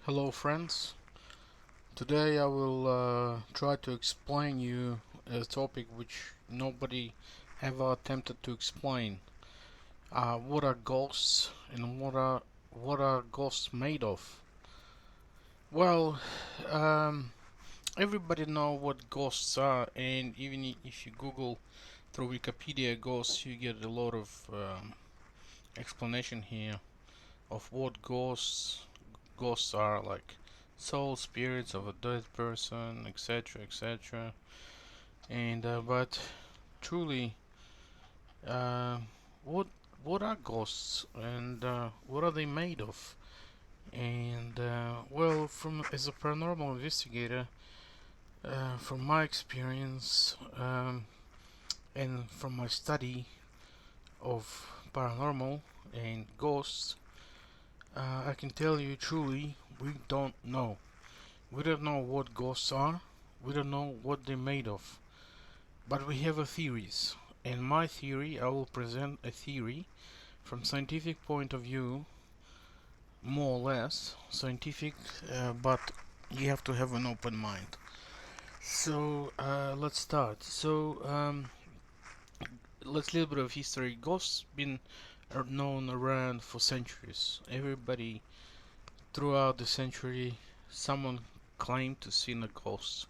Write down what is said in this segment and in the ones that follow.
Hello friends, today I will try to explain you a topic which nobody ever attempted to explain. What are ghosts and what are ghosts made of? Well, um, everybody know what ghosts are, and even if you Google through Wikipedia ghosts, you get a lot of explanation here of what ghosts are, like soul spirits of a dead person, etc., etc. And but truly, uh, what what are ghosts and what are they made of? And well, from as a paranormal investigator, from my experience and from my study of paranormal and ghosts, I can tell you truly, we don't know. We don't know what ghosts are. We don't know what they're made of. But we have a theories. In my theory, I will present a theory from scientific point of view, more or less scientific, but you have to have an open mind. So let's start. Let's little bit of history. Ghosts been known around for centuries. Everybody throughout the century, someone claimed to see a ghost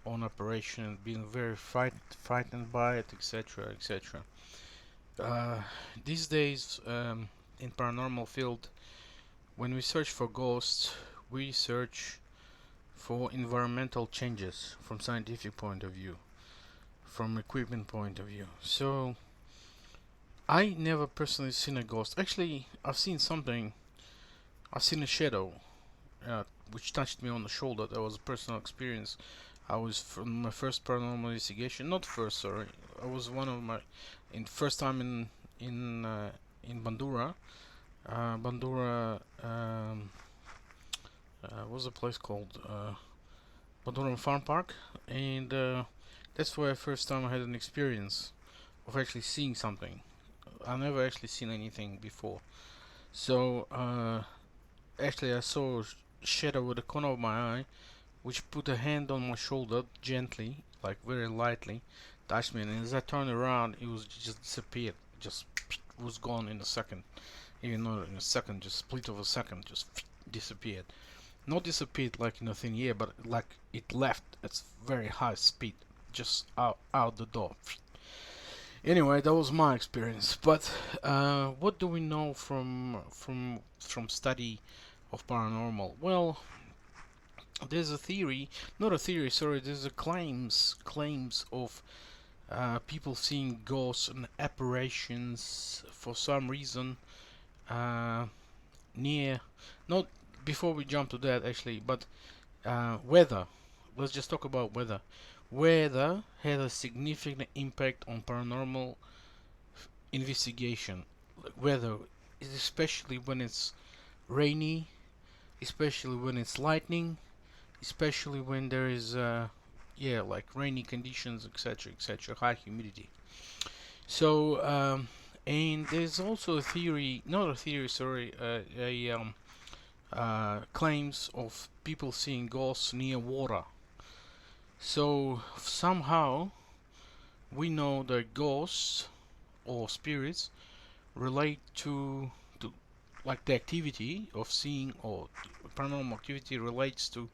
on operation, being very frightened by it, etc., etc. Uh, these days, in paranormal field, when we search for ghosts, we search for environmental changes from scientific point of view, from equipment point of view. So I never personally seen a ghost. Actually, I've seen something. I've seen a shadow, which touched me on the shoulder. That was a personal experience. I was from my first paranormal investigation. Not first, sorry. I was one of my in first time in Bandura. Bandura what's the place called? Bandura Farm Park, and that's where first time I had an experience of actually seeing something. I never actually seen anything before. So actually, I saw a shadow with the corner of my eye, which put a hand on my shoulder gently, like very lightly, touched me, and as I turned around, it was just disappeared, just was gone in a second. Even not in a second, just split of a second, just disappeared. Not disappeared like in a thin air, but like it left at very high speed, just out the door. Anyway, that was my experience. But what do we know from study of paranormal? Well, there's a theory, not a theory, sorry. There's a claims of people seeing ghosts and apparitions for some reason uh, near. Not before we jump to that actually, but weather. Let's just talk about weather. Weather had a significant impact on paranormal investigation. Weather, especially when it's rainy, especially when it's lightning, especially when there is yeah, like rainy conditions, etc., etc., high humidity. So and there's also a theory, not a theory, sorry, a claims of people seeing ghosts near water. So somehow we know that ghosts or spirits relate to like the activity of seeing, or paranormal activity relates to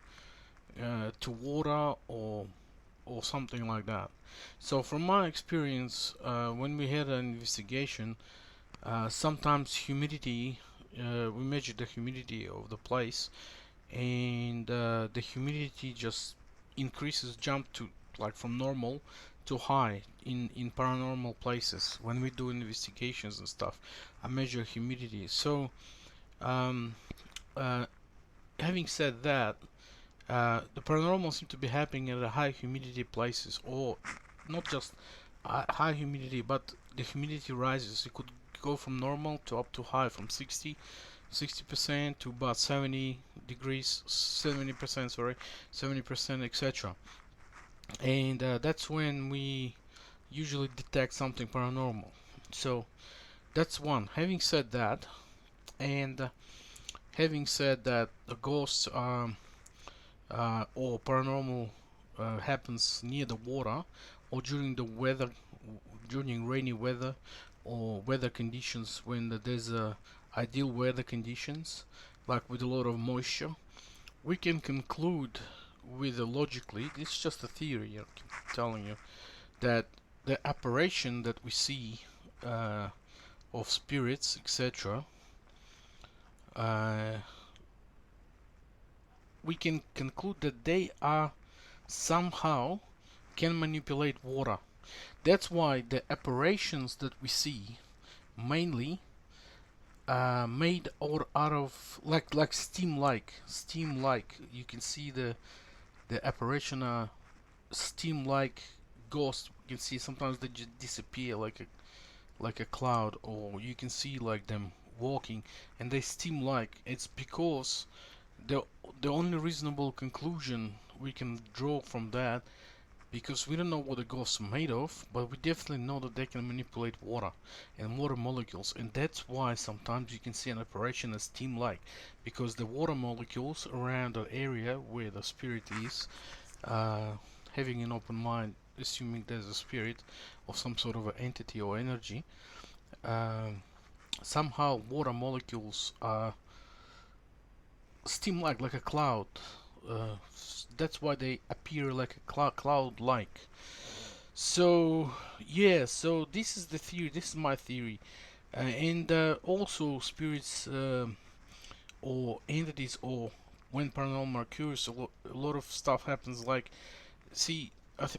water or something like that. So from my experience, when we had an investigation, sometimes humidity, we measured the humidity of the place, and the humidity just increases, jump to like from normal to high in paranormal places. When we do investigations and stuff, I measure humidity. So um, uh, having said that, the paranormal seems to be happening at the high humidity places, or not just high humidity, but the humidity rises. It could go from normal to up to high, from 60% to about 70 degrees, 70%, sorry, 70%, etc. And that's when we usually detect something paranormal. So that's one. Having said that, and having said that, the ghosts or paranormal happens near the water or during the weather, during rainy weather or weather conditions when there's ideal weather conditions, like with a lot of moisture, we can conclude with logically, it's just a theory, I keep telling you, that the apparition that we see uh, of spirits, etc., uh, we can conclude that they are somehow can manipulate water. That's why the apparitions that we see mainly made out of like steam like. You can see the apparition steam like ghosts. You can see sometimes they just disappear like a cloud, or you can see like them walking and they steam like. It's because the the only reasonable conclusion we can draw from that, because we don't know what the ghosts are made of, but we definitely know that they can manipulate water and water molecules, and that's why sometimes you can see an apparition as steam-like, because the water molecules around the area where the spirit is, uh, having an open mind, assuming there's a spirit of some sort of an entity or energy, um, somehow water molecules are steam like a cloud. Uh, that's why they appear like a cloud-like. So yeah, so this is the theory. This is my theory, and also spirits or entities, or when paranormal occurs, a lot of stuff happens. Like, see,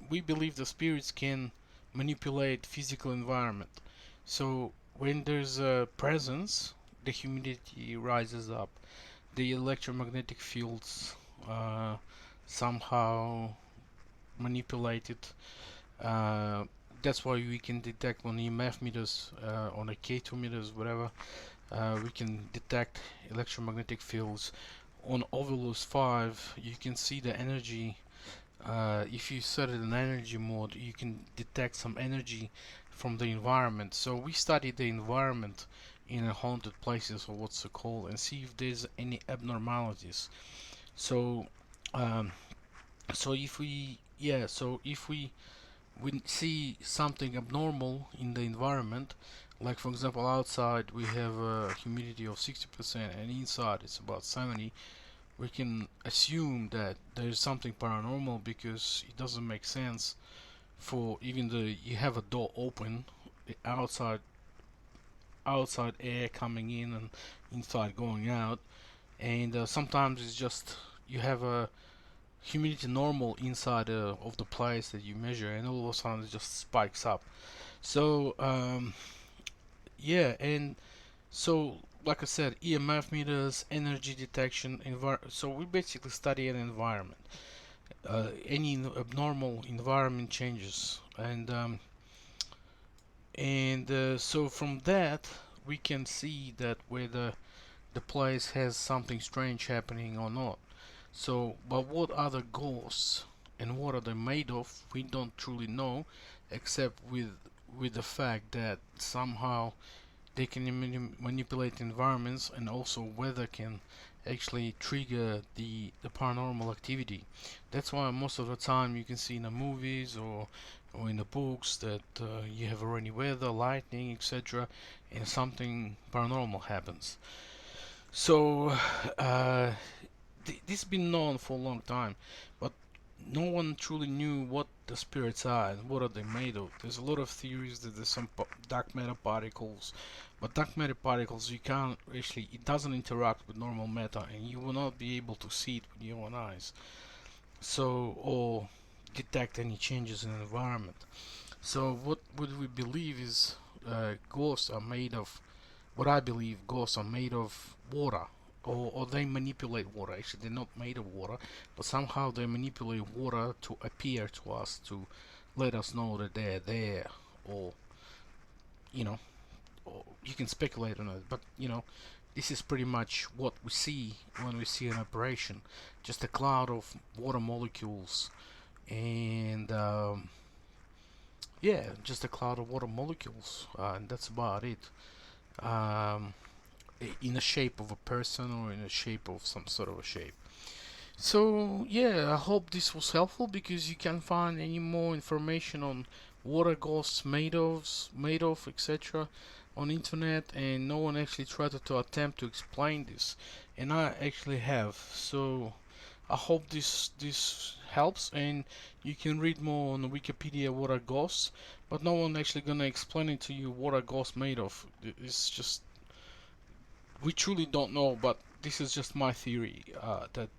we believe the spirits can manipulate physical environment. So when there's a presence, the humidity rises up, the electromagnetic fields uh, somehow manipulated. Uh, that's why we can detect on EMF meters, on a K2 meters, whatever. We can detect electromagnetic fields. On Ovilus 5, you can see the energy. If you set it in energy mode, you can detect some energy from the environment. So we study the environment in a haunted places, or what's it called, and see if there's any abnormalities. So, um, so if we, yeah, so if we see something abnormal in the environment, like for example outside we have a humidity of 60% and inside it's about 70, we can assume that there's something paranormal, because it doesn't make sense for even the you have a door open, the outside air coming in and inside going out, and sometimes it's just you have a humidity normal inside of the place that you measure, and all of a sudden it just spikes up. So yeah, and so like I said, EMF meters, energy detection, so we basically study an environment, any abnormal environment changes, and so from that we can see that whether the place has something strange happening or not. So, but what are the ghosts and what are they made of? We don't truly know, except with the fact that somehow they can manipulate environments, and also weather can actually trigger the paranormal activity. That's why most of the time you can see in the movies or in the books that you have rainy weather, lightning, etc., and something paranormal happens. So uh, this has been known for a long time, but no one truly knew what the spirits are and what are they made of. There's a lot of theories that there's some dark matter particles, but dark matter particles, you can't actually, it doesn't interact with normal matter, and you will not be able to see it with your own eyes. So, or detect any changes in the environment. So what would we believe is ghosts are made of, what I believe ghosts are made of water, or they manipulate water. Actually, they're not made of water, but somehow they manipulate water to appear to us, to let us know that they're there, or you know, or you can speculate on it, but this is pretty much what we see when we see an apparition, just a cloud of water molecules, and yeah, just a cloud of water molecules, and that's about it. Um, in the shape of a person or in the shape of some sort of a shape. So yeah, I hope this was helpful, because you can find any more information on what are ghosts made of, etc. on internet, and no one actually tried to attempt to explain this, and I actually have. So I hope this helps, and you can read more on Wikipedia what are ghosts, but no one actually gonna explain it to you what are ghosts made of. It's just, we truly don't know, but this is just my theory, that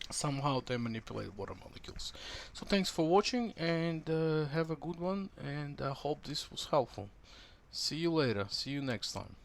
somehow they manipulate water molecules. So thanks for watching, and have a good one, and I hope this was helpful. See you later. See you next time.